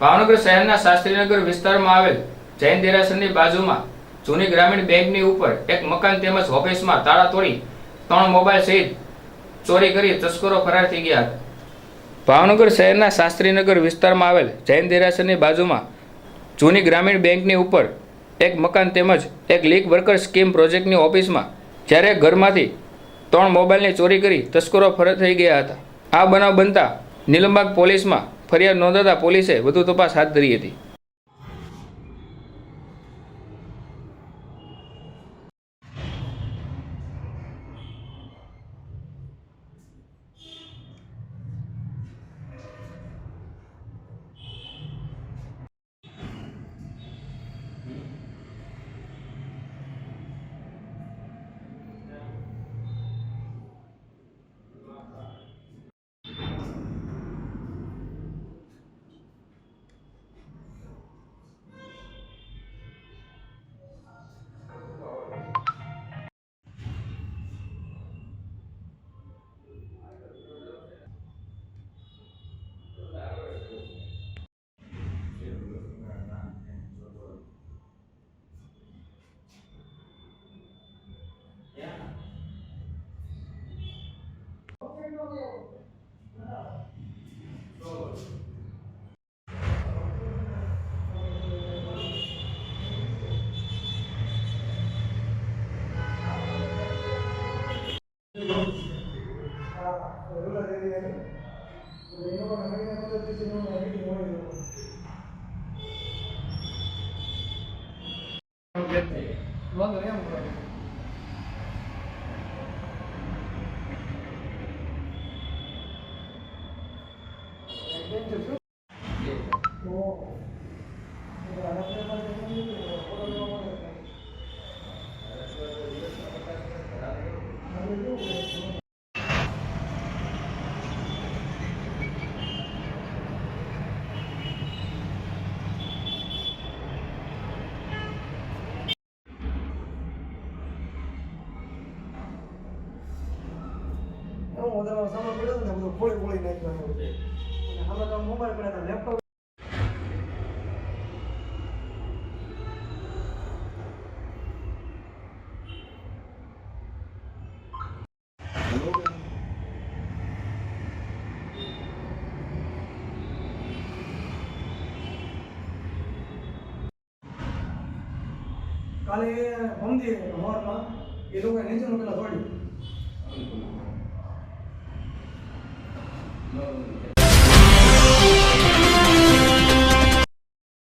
ભાવનગર શહેરના શાસ્ત્રીનગર વિસ્તારમાં આવેલ જૈન દેરાસરની બાજુમાં જૂની ગ્રામીણ બેંકની ઉપર એક મકાન તેમજ ઓફિસમાં તાળા તોડી 3 મોબાઈલ સહિત ચોરી કરી તસ્કરો ફરાર થઈ ગયા હતા। ભાવનગર શહેરના શાસ્ત્રીનગર વિસ્તારમાં આવેલ જૈન દેરાસરની બાજુમાં જૂની ગ્રામીણ બેંકની ઉપર એક મકાન તેમજ એક લીગ વર્કર સ્કીમ પ્રોજેક્ટની ઓફિસમાં જ્યારે ઘરમાંથી 3 મોબાઈલની ચોરી કરી તસ્કરો ફરાર થઈ ગયા હતા। આ બનાવ બનતા નીલમબાગ પોલીસમાં ફરિયાદ નોંધાતા પોલીસે વધુ તપાસ હાથ ધરી હતી। સામાન પડ્યો ને બધું ખોળી નાખ્યો અને હવે તો મોબાઈલ પડ્યા હતા લેપટોપ કાલે ભમદી હવારમાં એ લોકોએ નીચેનું પેલા દોડ્યું